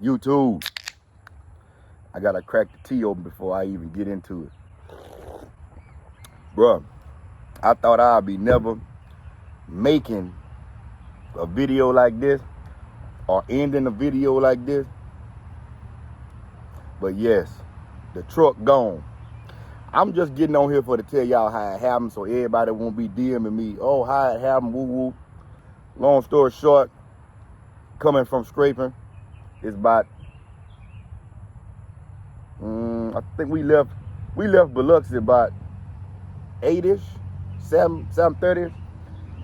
YouTube. I gotta crack the tea open before I even get into it. Bruh, I thought I'd be never making a video like this or ending a video like this. But yes, the truck gone. I'm just getting on here for to tell y'all how it happened so everybody won't be DMing me. Oh, how it happened, woo woo. Long story short, coming from Scrapin, it's about, I think we left Biloxi about 8-ish, 7:30.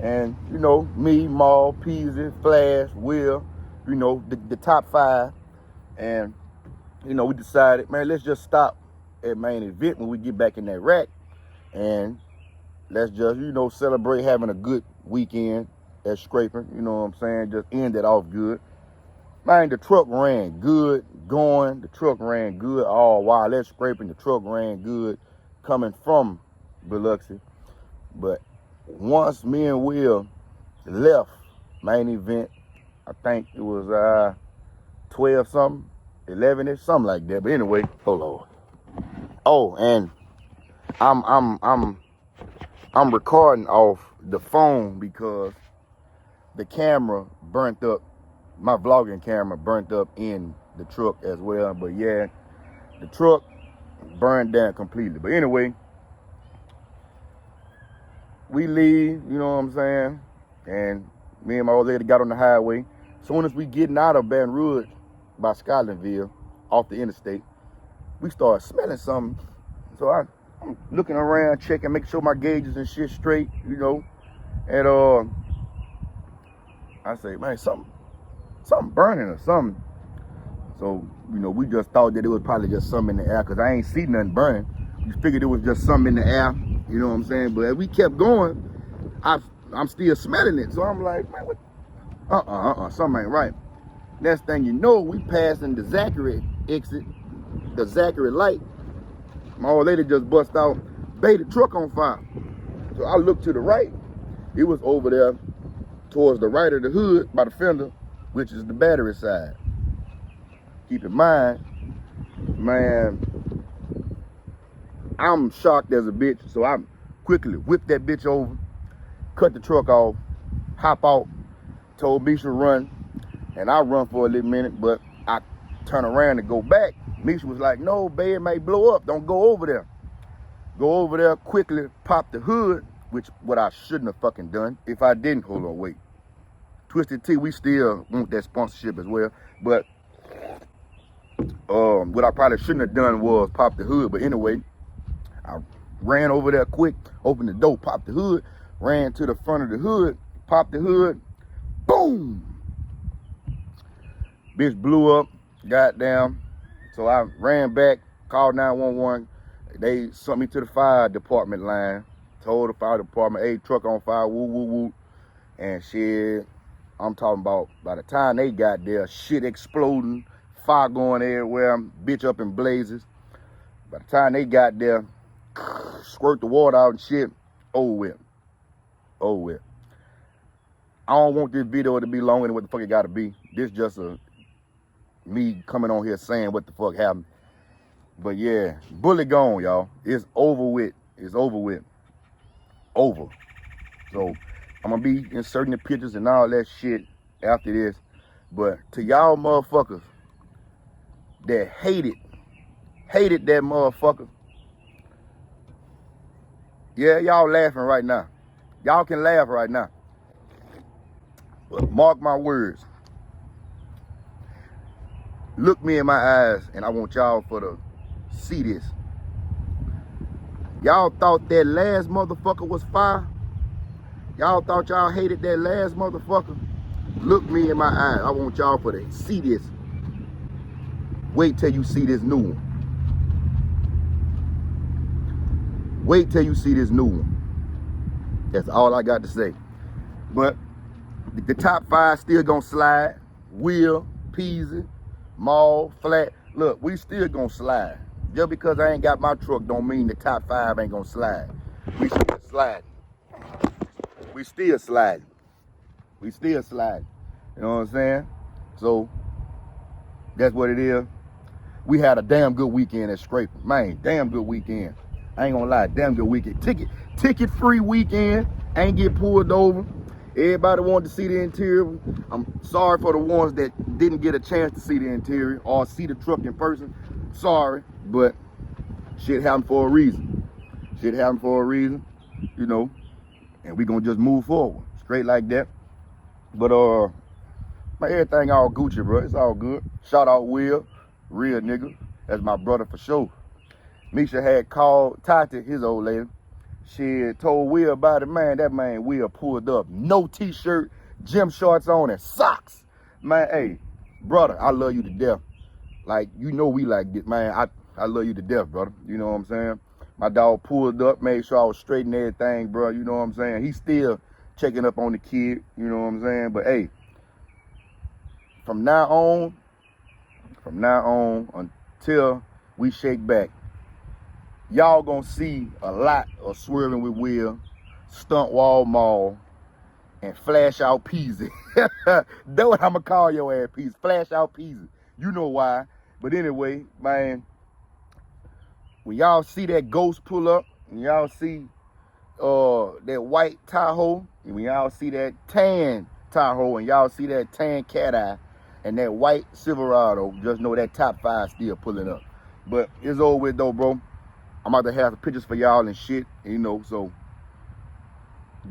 And, you know, me, Maul, Peasy, Flash, Will, you know, the top 5. And, you know, we decided, man, let's just stop at main event when we get back in that rack. And let's just, you know, celebrate having a good weekend at Scrapin. You know what I'm saying? Just end it off good. Man, the truck ran good going. The truck ran good all while that's Scrapin. The truck ran good coming from Biloxi. But once me and Will left main event, I think it was 12 something, 11ish, something like that. But anyway, oh Lord. Oh, and I'm recording off the phone because the camera burnt up. My vlogging camera burnt up in the truck as well. But yeah, the truck burned down completely. But anyway, we leave, you know what I'm saying? And me and my old lady got on the highway. Soon as we getting out of Baton Rouge by Scotlandville, off the interstate, we started smelling something. So I'm looking around, checking, making sure my gauges and shit straight, you know. And I say, man, something burning or something. So, you know, we just thought that it was probably just something in the air because I ain't see nothing burning. We figured it was just something in the air, you know what I'm saying? But as we kept going, I'm still smelling it. So I'm like, man, what? Something ain't right. Next thing you know, we passing the Zachary exit, the Zachary light. My old lady just bust out, babe, the truck on fire. So I looked to the right. It was over there towards the right of the hood by the fender, which is the battery side. Keep in mind, man, I'm shocked as a bitch. So I quickly whipped that bitch over, cut the truck off, hop out, told Misha run, and I run for a little minute, but I turn around and go back. Misha was like, no, babe, it may blow up. Don't go over there. Go over there, quickly pop the hood, which what I shouldn't have fucking done if I didn't. Hold on, wait. Twisted Tea, we still want that sponsorship as well. But what I probably shouldn't have done was pop the hood. But anyway, I ran over there quick, opened the door, popped the hood, ran to the front of the hood, popped the hood, boom! Bitch blew up, goddamn. So I ran back, called 911. They sent me to the fire department line. Told the fire department, hey, truck on fire, woo, woo, woo. And shit, I'm talking about by the time they got there, shit exploding, fire going everywhere, bitch up in blazes. By the time they got there, squirt the water out and shit, over with. Over with. I don't want this video to be longer than what the fuck it gotta be. This just me coming on here saying what the fuck happened. But yeah, bullet gone, y'all. It's over with. It's over with. Over. So I'm gonna be inserting the pictures and all that shit after this. But to y'all motherfuckers that hated that motherfucker, yeah, y'all laughing right now. Y'all can laugh right now. But mark my words. Look me in my eyes, and I want y'all to see this. Y'all thought that last motherfucker was fire? Y'all thought y'all hated that last motherfucker? Look me in my eyes. I want y'all to see this. Wait till you see this new one. Wait till you see this new one. That's all I got to say. But the top 5 still gonna slide. Will, Peasy, Maul, Flat. Look, we still gonna slide. Just because I ain't got my truck don't mean the top 5 ain't gonna slide. We still sliding. We still sliding. We still sliding. You know what I'm saying? So That's what it is. We had a damn good weekend at Scrapin. Man, damn good weekend. I ain't gonna lie, damn good weekend. Ticket free weekend. Ain't get pulled over. Everybody wanted to see the interior. I'm sorry for the ones that didn't get a chance to see the interior or see the truck in person. Sorry, but shit happened for a reason. Shit happened for a reason, you know, and we gonna just move forward. Straight like that. But my everything all Gucci, bro. It's all good. Shout out Will, real nigga. That's my brother for sure. Misha had called Tati, his old lady. She had told Will about it, man. That man Will pulled up. No t-shirt, gym shorts on, and socks. Man, hey, brother, I love you to death. Like, you know we like this, man. I love you to death, brother. You know what I'm saying? My dog pulled up, made sure I was straight and everything, bro. You know what I'm saying? He's still checking up on the kid. You know what I'm saying? But, hey, from now on until we shake back, y'all gonna see a lot of swerving with Will, stunt wall mall, and flash out Peasy. That's what I'ma call your ass, Peasy. Flash out Peasy. You know why. But anyway, man, when y'all see that ghost pull up, and y'all see that white Tahoe, and when y'all see that tan Tahoe, and y'all see that tan cat eye, and that white Silverado, just know that top 5 still pulling up. But it's over with though, bro. I'm about to have the pictures for y'all and shit, you know, so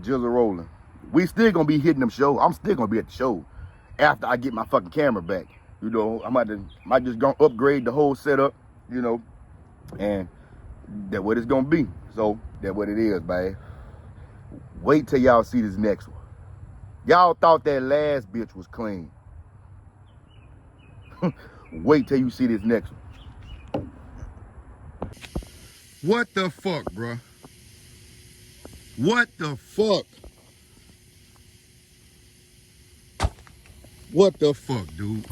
Gizzle Rollin. We still gonna be hitting them shows. I'm still gonna be at the show after I get my fucking camera back. You know, might just gonna upgrade the whole setup, you know, and that's what it's gonna be. So that's what it is, man. Wait till y'all see this next one. Y'all thought that last bitch was clean. Wait till you see this next one. What the fuck, bruh? What the fuck? What the fuck, dude?